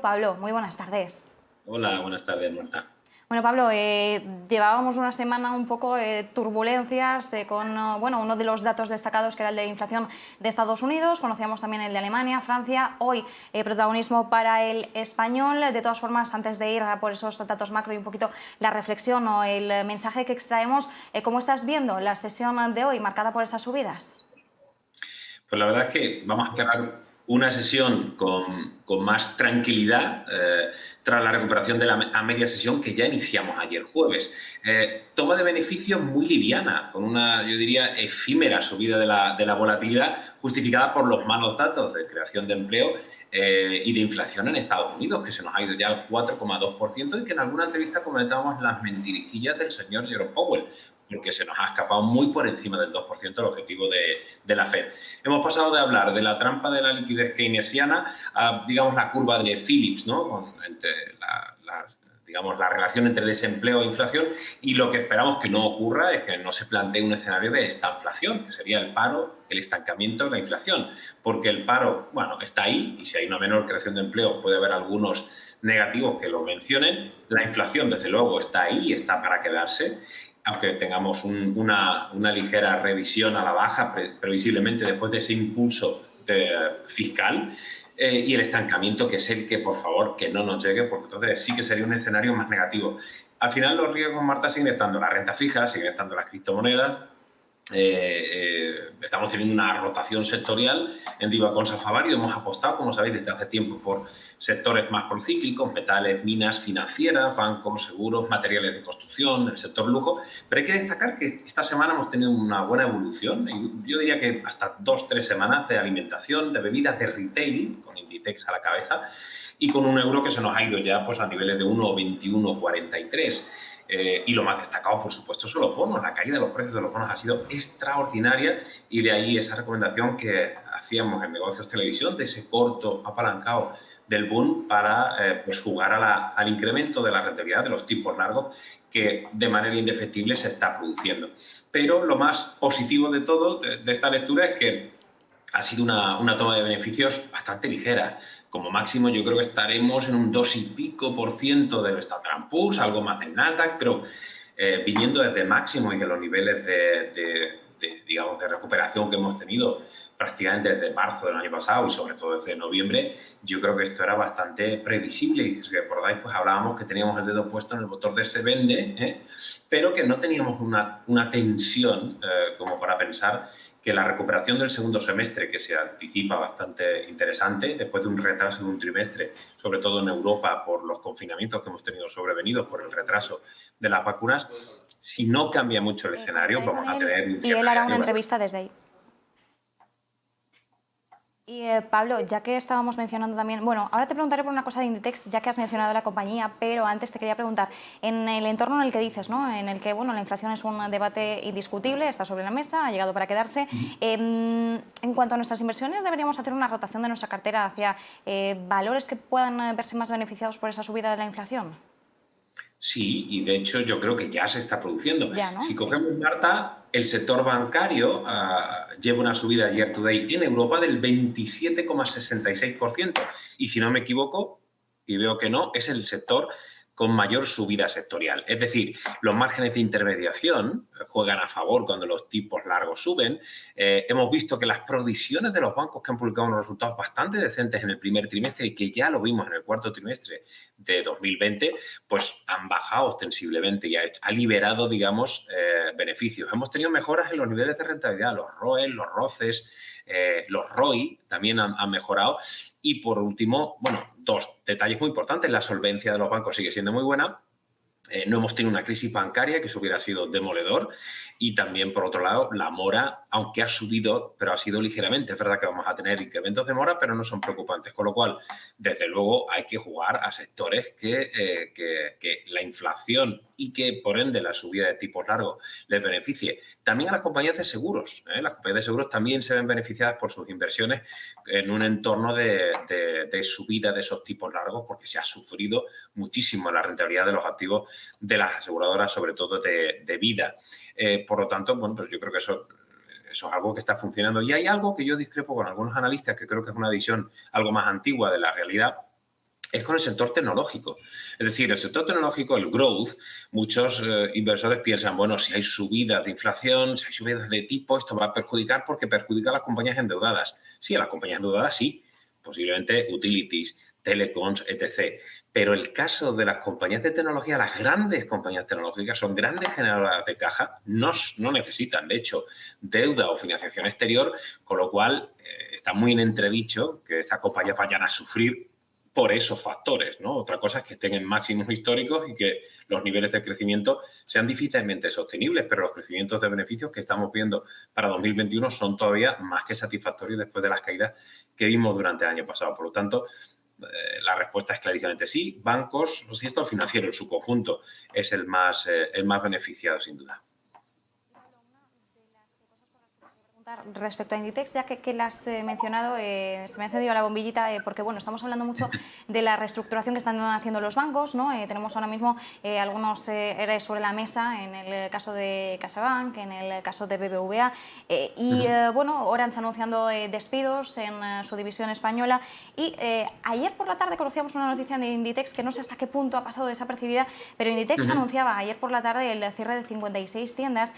Pablo, muy buenas tardes. Hola, buenas tardes, Marta. Bueno, Pablo, llevábamos una semana un poco de turbulencias con bueno, uno de los datos destacados que era el de inflación de Estados Unidos, conocíamos también el de Alemania, Francia, hoy protagonismo para el español. De todas formas, antes de ir a por esos datos macro y un poquito la reflexión o el mensaje que extraemos, ¿cómo estás viendo la sesión de hoy marcada por esas subidas? Pues la verdad es que vamos a cerrar una sesión con más tranquilidad tras la recuperación de a media sesión que ya iniciamos ayer jueves. Toma de beneficios muy liviana, con una, yo diría, efímera subida de la volatilidad justificada por los malos datos de creación de empleo y de inflación en Estados Unidos, que se nos ha ido ya al 4,2% y que en alguna entrevista comentábamos las mentirijillas del señor Jerome Powell, porque se nos ha escapado muy por encima del 2% el objetivo de la Fed. Hemos pasado de hablar de la trampa de la liquidez keynesiana a, digamos, la curva de Phillips, ¿no? Entre digamos, la relación entre desempleo e inflación, y lo que esperamos que no ocurra es que no se plantee un escenario de estanflación, que sería el paro, el estancamiento, la inflación, porque el paro, bueno, está ahí, y si hay una menor creación de empleo puede haber algunos negativos que lo mencionen. La inflación, desde luego, está ahí y está para quedarse, aunque tengamos una ligera revisión a la baja, previsiblemente después de ese impulso fiscal, y el estancamiento, que es el que, por favor, que no nos llegue, porque entonces sí que sería un escenario más negativo. Al final los riesgos, Marta, siguen estando la renta fija, siguen estando las criptomonedas. Estamos teniendo una rotación sectorial en Divacon Safavaro. Hemos apostado, como sabéis, desde hace tiempo por sectores más procíclicos, metales, minas, financieras, bancos, seguros, materiales de construcción, el sector lujo, pero hay que destacar que esta semana hemos tenido una buena evolución, y yo diría que hasta 2-3 semanas de alimentación, de bebidas, de retail, con Inditex a la cabeza, y con un euro que se nos ha ido ya pues, a niveles de 1,2143. Y lo más destacado, por supuesto, son los bonos. La caída de los precios de los bonos ha sido extraordinaria, y de ahí esa recomendación que hacíamos en Negocios Televisión de ese corto apalancado del boom para pues jugar al incremento de la rentabilidad de los tipos largos que de manera indefectible se está produciendo. Pero lo más positivo de todo, de esta lectura, es que ha sido una toma de beneficios bastante ligera. Como máximo yo creo que estaremos en un 2 y pico por ciento del Standard & Poor's, algo más del Nasdaq, pero viniendo desde el máximo y de los niveles digamos, de recuperación que hemos tenido prácticamente desde marzo del año pasado y sobre todo desde noviembre, yo creo que esto era bastante previsible. Y si recordáis, pues hablábamos que teníamos el dedo puesto en el botón de se vende, pero que no teníamos una tensión como para pensar que la recuperación del segundo semestre, que se anticipa bastante interesante, después de un retraso de un trimestre, sobre todo en Europa por los confinamientos que hemos tenido sobrevenidos por el retraso de las vacunas, si no cambia mucho el escenario, Conectaré vamos con a él tener un y cierre él hará de una año entrevista desde ahí. Y Pablo, ya que estábamos mencionando también, bueno, ahora te preguntaré por una cosa de Inditex, ya que has mencionado la compañía, pero antes te quería preguntar, en el entorno en el que dices, ¿no? En el que, bueno, la inflación es un debate indiscutible, está sobre la mesa, ha llegado para quedarse. En cuanto a nuestras inversiones, deberíamos hacer una rotación de nuestra cartera hacia valores que puedan verse más beneficiados por esa subida de la inflación. Sí, y de hecho yo creo que ya se está produciendo. Ya, ¿no? Si Sí. cogemos, Marta, el sector bancario lleva una subida year to date en Europa del 27,66%. Y si no me equivoco, y veo que no, es el sector con mayor subida sectorial. Es decir, los márgenes de intermediación juegan a favor cuando los tipos largos suben. Hemos visto que las provisiones de los bancos, que han publicado unos resultados bastante decentes en el primer trimestre y que ya lo vimos en el cuarto trimestre de 2020, pues han bajado ostensiblemente y ha liberado, digamos, beneficios. Hemos tenido mejoras en los niveles de rentabilidad, los ROE, los ROCEs, los ROI también han mejorado. Y por último, bueno, dos detalles muy importantes. La solvencia de los bancos sigue siendo muy buena. No hemos tenido una crisis bancaria, que eso hubiera sido demoledor. Y también, por otro lado, la mora, aunque ha subido, pero ha sido ligeramente. Es verdad que vamos a tener incrementos de mora, pero no son preocupantes. Con lo cual, desde luego, hay que jugar a sectores que la inflación y que, por ende, la subida de tipos largos les beneficie. También a las compañías de seguros. Las compañías de seguros también se ven beneficiadas por sus inversiones en un entorno de subida de esos tipos largos, porque se ha sufrido muchísimo la rentabilidad de los activos de las aseguradoras, sobre todo de vida. Por lo tanto, bueno, pues yo creo que eso es algo que está funcionando. Y hay algo que yo discrepo con algunos analistas, que creo que es una visión algo más antigua de la realidad, es con el sector tecnológico. Es decir, el sector tecnológico, el growth, muchos inversores piensan, bueno, si hay subidas de inflación, si hay subidas de tipo, esto va a perjudicar porque perjudica a las compañías endeudadas. Sí, a las compañías endeudadas sí, posiblemente utilities, telecoms, etc. Pero el caso de las compañías de tecnología, las grandes compañías tecnológicas son grandes generadoras de caja, no necesitan, de hecho, deuda o financiación exterior, con lo cual está muy en entredicho que esas compañías vayan a sufrir por esos factores, ¿no? Otra cosa es que estén en máximos históricos y que los niveles de crecimiento sean difícilmente sostenibles, pero los crecimientos de beneficios que estamos viendo para 2021 son todavía más que satisfactorios después de las caídas que vimos durante el año pasado. Por lo tanto, la respuesta es clarísimamente sí. Bancos, el sector financiero en su conjunto es el más beneficiado, sin duda. Respecto a Inditex, ya que las he mencionado, se me ha encendido la bombillita porque bueno, estamos hablando mucho de la reestructuración que están haciendo los bancos, ¿no? Tenemos ahora mismo algunos ERE sobre la mesa en el caso de CaixaBank, en el caso de BBVA bueno, Orange anunciando despidos en su división española y ayer por la tarde conocíamos una noticia de Inditex que no sé hasta qué punto ha pasado desapercibida, pero Inditex anunciaba ayer por la tarde el cierre de 56 tiendas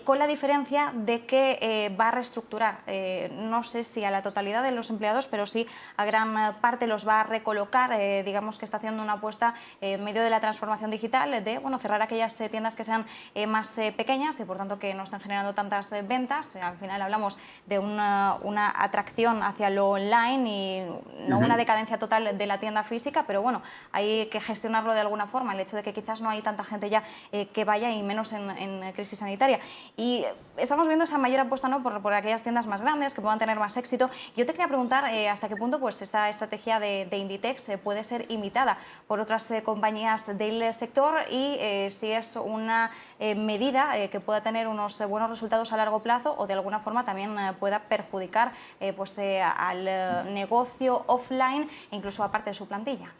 con la diferencia de que va a reestructurar, no sé si a la totalidad de los empleados, pero sí a gran parte los va a recolocar, digamos que está haciendo una apuesta en medio de la transformación digital de bueno, cerrar aquellas tiendas que sean más pequeñas y por tanto que no están generando tantas ventas. Al final hablamos de una atracción hacia lo online y no una decadencia total de la tienda física, pero bueno, hay que gestionarlo de alguna forma, el hecho de que quizás no hay tanta gente ya que vaya y menos en crisis sanitaria. Y estamos viendo esa mayor apuesta, ¿no?, por aquellas tiendas más grandes que puedan tener más éxito. Yo te quería preguntar hasta qué punto pues, esta estrategia de Inditex puede ser imitada por otras compañías del sector y si es una medida que pueda tener unos buenos resultados a largo plazo o de alguna forma también pueda perjudicar pues, al negocio offline e incluso aparte de su plantilla.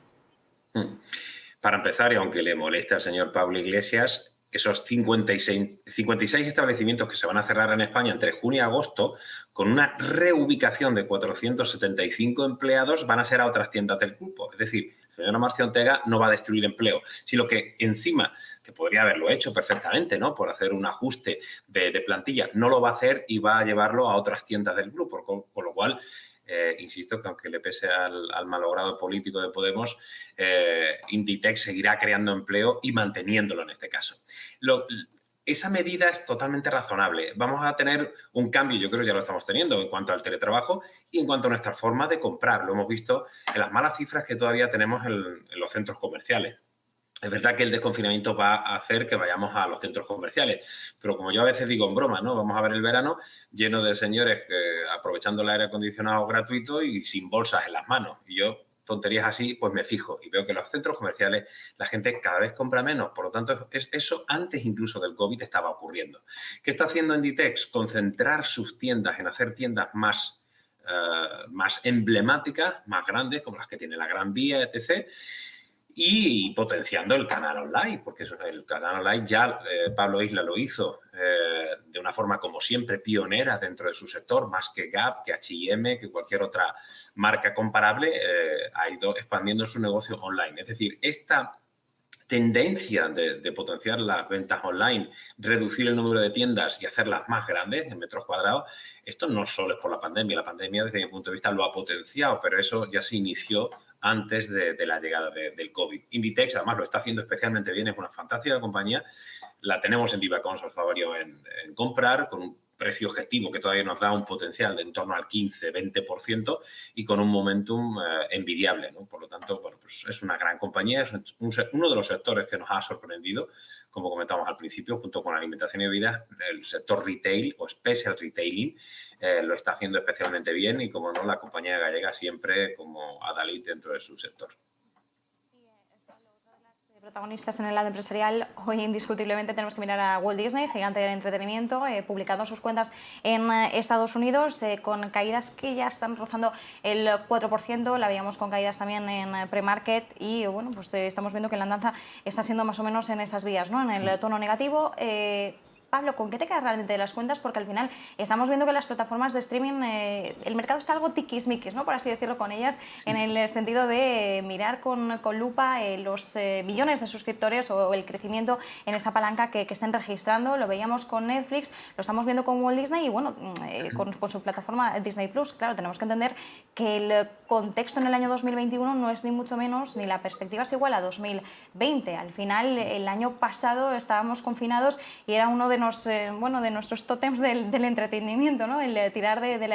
Para empezar, y aunque le moleste al señor Pablo Iglesias, esos 56 establecimientos que se van a cerrar en España entre junio y agosto, con una reubicación de 475 empleados, van a ser a otras tiendas del grupo. Es decir, el señor Amancio Ortega no va a destruir empleo, sino que encima, que podría haberlo hecho perfectamente, ¿no?, por hacer un ajuste de plantilla, no lo va a hacer y va a llevarlo a otras tiendas del grupo, con lo cual insisto que aunque le pese al malogrado político de Podemos, Inditex seguirá creando empleo y manteniéndolo en este caso. Esa medida es totalmente razonable. Vamos a tener un cambio, yo creo que ya lo estamos teniendo, en cuanto al teletrabajo y en cuanto a nuestra forma de comprar. Lo hemos visto en las malas cifras que todavía tenemos en los centros comerciales. Es verdad que el desconfinamiento va a hacer que vayamos a los centros comerciales, pero como yo a veces digo en broma, ¿no?, vamos a ver el verano lleno de señores aprovechando el aire acondicionado gratuito y sin bolsas en las manos. Y yo, tonterías así, pues me fijo y veo que en los centros comerciales la gente cada vez compra menos. Por lo tanto, eso antes incluso del COVID estaba ocurriendo. ¿Qué está haciendo Inditex? Concentrar sus tiendas en hacer tiendas más emblemáticas, más grandes, como las que tiene la Gran Vía, etc., y potenciando el canal online, porque el canal online ya Pablo Isla lo hizo de una forma, como siempre, pionera dentro de su sector, más que Gap, que H&M, que cualquier otra marca comparable, ha ido expandiendo su negocio online. Es decir, esta tendencia de potenciar las ventas online, reducir el número de tiendas y hacerlas más grandes en metros cuadrados, esto no solo es por la pandemia. La pandemia, desde mi punto de vista, lo ha potenciado, pero eso ya se inició antes de la llegada del COVID. Inditex, además, lo está haciendo especialmente bien, es una fantástica compañía. La tenemos en Viva Consol Favario en comprar, con un precio objetivo que todavía nos da un potencial de en torno al 15-20% y con un momentum envidiable, ¿no? Por lo tanto, bueno, pues es una gran compañía, es uno de los sectores que nos ha sorprendido, como comentamos al principio, junto con la alimentación y bebidas, el sector retail o special retailing lo está haciendo especialmente bien y, como no, la compañía gallega siempre como adalid dentro de su sector. Protagonistas en el lado empresarial, hoy indiscutiblemente tenemos que mirar a Walt Disney, gigante del entretenimiento, publicando sus cuentas en Estados Unidos con caídas que ya están rozando el 4%, la veíamos con caídas también en pre-market y bueno, pues estamos viendo que la andanza está siendo más o menos en esas vías, ¿no?, en el tono negativo. Pablo, ¿con qué te quedas realmente de las cuentas? Porque al final estamos viendo que las plataformas de streaming, el mercado está algo tiquismiquis, ¿no? Por así decirlo, con ellas, en el sentido de mirar con lupa los millones de suscriptores o el crecimiento en esa palanca que estén registrando. Lo veíamos con Netflix, lo estamos viendo con Walt Disney y bueno, con su plataforma Disney Plus. Claro, tenemos que entender que el contexto en el año 2021 no es ni mucho menos, ni la perspectiva es igual a 2020. Al final, el año pasado estábamos confinados y era uno de, de nuestros tótems del entretenimiento, ¿no? El tirar de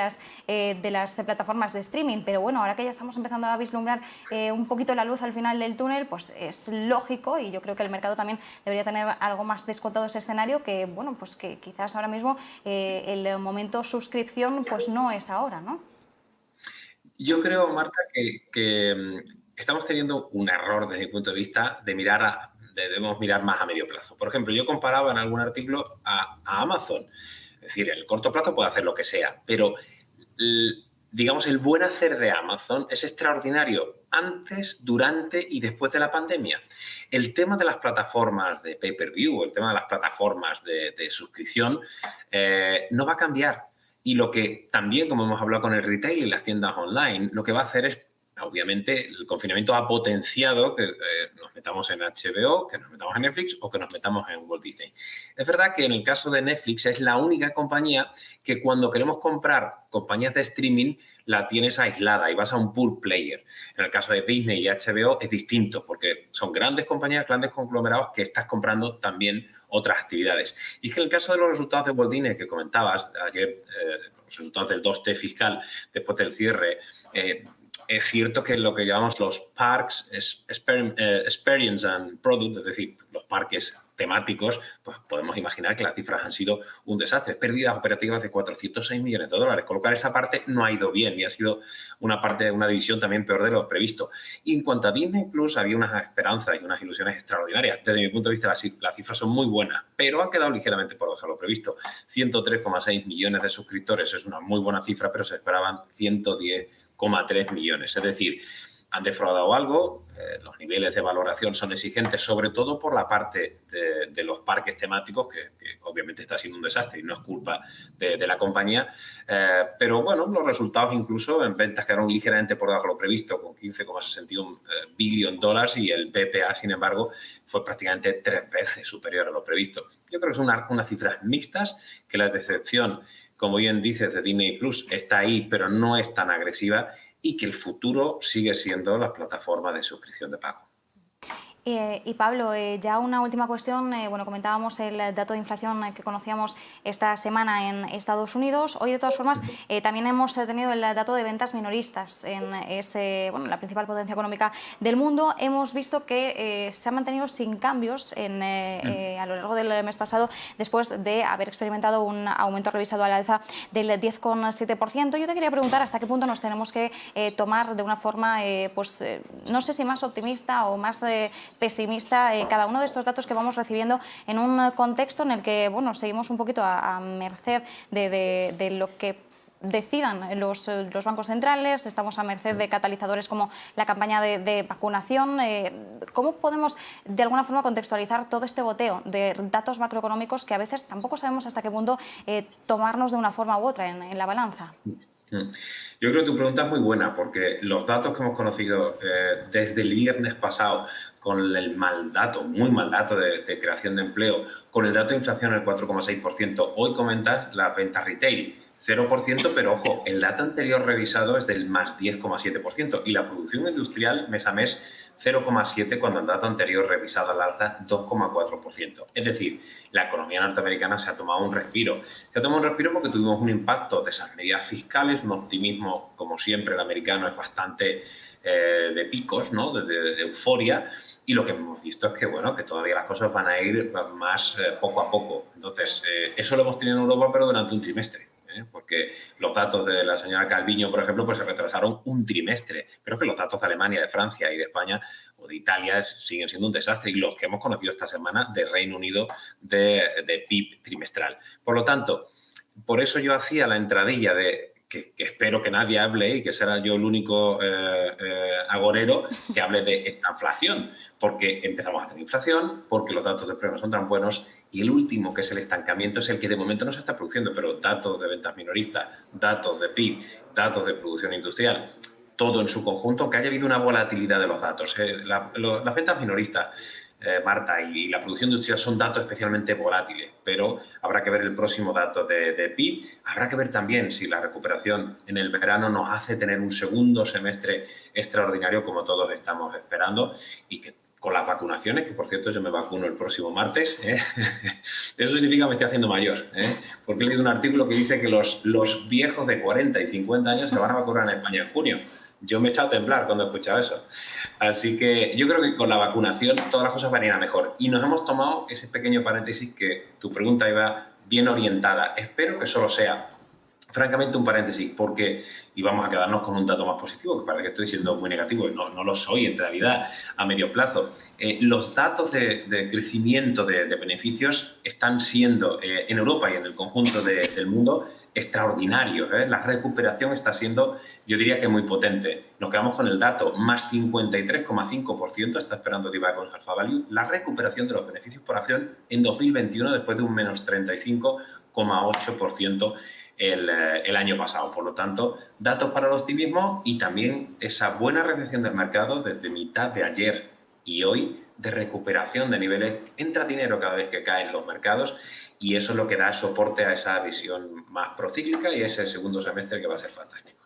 las plataformas de streaming. Pero bueno, ahora que ya estamos empezando a vislumbrar un poquito la luz al final del túnel, pues es lógico, y yo creo que el mercado también debería tener algo más descontado ese escenario, que bueno, pues que quizás ahora mismo el momento suscripción pues no es ahora, ¿no? Yo creo, Marta, que estamos teniendo un error desde mi punto de vista de debemos mirar más a medio plazo. Por ejemplo, yo comparaba en algún artículo a Amazon. Es decir, el corto plazo puede hacer lo que sea, pero digamos, el buen hacer de Amazon es extraordinario antes, durante y después de la pandemia. El tema de las plataformas de pay-per-view, el tema de las plataformas de suscripción, no va a cambiar. Y lo que también, como hemos hablado con el retail y las tiendas online, lo que va a hacer es, obviamente, el confinamiento ha potenciado que nos metamos en HBO, que nos metamos en Netflix o que nos metamos en Walt Disney. Es verdad que en el caso de Netflix es la única compañía que cuando queremos comprar compañías de streaming la tienes aislada y vas a un pool player. En el caso de Disney y HBO es distinto porque son grandes compañías, grandes conglomerados que estás comprando también otras actividades. Y que en el caso de los resultados de Walt Disney que comentabas ayer, los resultados del 2T fiscal después del cierre, es cierto que lo que llamamos los Parks Experience and Product, es decir, los parques temáticos, pues podemos imaginar que las cifras han sido un desastre. Pérdidas operativas de 406 millones de dólares, con lo cual esa parte no ha ido bien y ha sido una división también peor de lo previsto. Y en cuanto a Disney Plus, había unas esperanzas y unas ilusiones extraordinarias. Desde mi punto de vista, las cifras son muy buenas, pero han quedado ligeramente por debajo de lo previsto. 103,6 millones de suscriptores es una muy buena cifra, pero se esperaban 110,3 millones. Es decir, han defraudado algo, los niveles de valoración son exigentes, sobre todo por la parte de los parques temáticos, que obviamente está siendo un desastre y no es culpa de la compañía, pero bueno, los resultados incluso en ventas quedaron ligeramente por debajo de lo previsto, con 15,61 billion dólares, y el PPA, sin embargo, fue prácticamente 3 veces superior a lo previsto. Yo creo que son unas cifras mixtas, que la decepción, como bien dices, de Disney Plus está ahí, pero no es tan agresiva, y que el futuro sigue siendo las plataformas de suscripción de pago. Y Pablo, ya una última cuestión. Bueno, comentábamos el dato de inflación que conocíamos esta semana en Estados Unidos. Hoy, de todas formas, también hemos tenido el dato de ventas minoristas en la principal potencia económica del mundo. Hemos visto que se ha mantenido sin cambios a lo largo del mes pasado, después de haber experimentado un aumento revisado al alza del 10,7%. Yo te quería preguntar hasta qué punto nos tenemos que tomar de una forma, no sé si más optimista o más pesimista cada uno de estos datos que vamos recibiendo en un contexto en el que seguimos un poquito a merced de lo que decidan los bancos centrales, estamos a merced de catalizadores como la campaña de vacunación. ¿Cómo podemos de alguna forma contextualizar todo este goteo de datos macroeconómicos que a veces tampoco sabemos hasta qué punto tomarnos de una forma u otra en la balanza? Yo creo que tu pregunta es muy buena, porque los datos que hemos conocido desde el viernes pasado, con el muy mal dato de creación de empleo, con el dato de inflación el 4,6%, hoy comentas las ventas retail 0%, pero ojo, el dato anterior revisado es del más 10,7%, y la producción industrial mes a mes 0,7%, cuando el dato anterior revisado al alza 2,4%. Es decir, la economía norteamericana se ha tomado un respiro. Se ha tomado un respiro porque tuvimos un impacto de esas medidas fiscales, un optimismo, como siempre, el americano es bastante de picos, ¿no? de euforia, y lo que hemos visto es que, bueno, que todavía las cosas van a ir más poco a poco. Entonces, eso lo hemos tenido en Europa, pero durante un trimestre. Porque los datos de la señora Calviño, por ejemplo, pues se retrasaron un trimestre, pero es que los datos de Alemania, de Francia y de España o de Italia siguen siendo un desastre, y los que hemos conocido esta semana de Reino Unido de PIB trimestral. Por lo tanto, por eso yo hacía la entradilla de que espero que nadie hable y que será yo el único agorero que hable de esta inflación, porque empezamos a tener inflación, porque los datos de empleo no son tan buenos y el último, que es el estancamiento, es el que de momento no se está produciendo, pero datos de ventas minoristas, datos de PIB, datos de producción industrial, todo en su conjunto, aunque haya habido una volatilidad de los datos. Las ventas minoristas, Marta, y la producción industrial son datos especialmente volátiles, pero habrá que ver el próximo dato de PIB. Habrá que ver también si la recuperación en el verano nos hace tener un segundo semestre extraordinario como todos estamos esperando y que con las vacunaciones, que por cierto yo me vacuno el próximo martes, eso significa que me estoy haciendo mayor, porque he leído un artículo que dice que los viejos de 40 y 50 años se van a vacunar en España en junio. Yo me he echado a temblar cuando he escuchado eso. Así que yo creo que con la vacunación todas las cosas van a ir a mejor. Y nos hemos tomado ese pequeño paréntesis que tu pregunta iba bien orientada. Espero que solo sea, francamente, un paréntesis, porque y vamos a quedarnos con un dato más positivo, que parece que estoy siendo muy negativo, y no lo soy en realidad a medio plazo. Los datos de crecimiento de beneficios están siendo en Europa y en el conjunto del mundo extraordinarios. La recuperación está siendo, yo diría que muy potente. Nos quedamos con el dato, más 53,5% está esperando Divacons Alpha Value, la recuperación de los beneficios por acción en 2021 después de un menos 35,8% el año pasado. Por lo tanto, datos para el optimismo y también esa buena recepción del mercado desde mitad de ayer y hoy de recuperación de niveles. Entra dinero cada vez que caen los mercados y eso es lo que da soporte a esa visión más procíclica y ese segundo semestre que va a ser fantástico.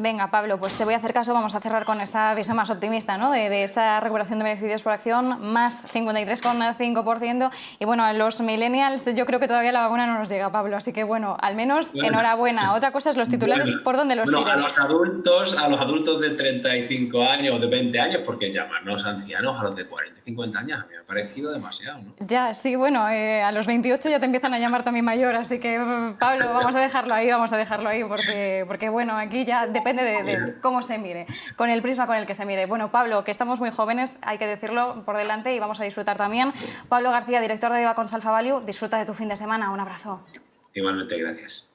Venga, Pablo, pues te voy a hacer caso. Vamos a cerrar con esa visión más optimista, ¿no? De esa recuperación de beneficios por acción, más 53,5%. Y bueno, a los millennials yo creo que todavía la vacuna no nos llega, Pablo. Así que bueno, al menos enhorabuena. Otra cosa es los titulares, ¿por dónde los tiran? A los adultos de 35 años o de 20 años, porque llamarnos ancianos a los de 40 y 50 años a mí me ha parecido demasiado, ¿no? Ya, sí, bueno, a los 28 ya te empiezan a llamar también mayor. Así que, Pablo, vamos a dejarlo ahí, porque bueno, aquí ya depende de cómo se mire, con el prisma con el que se mire. Bueno, Pablo, que estamos muy jóvenes, hay que decirlo, por delante y vamos a disfrutar también. Pablo García, director de Divacons Alpha Value, disfruta de tu fin de semana. Un abrazo. Igualmente, gracias.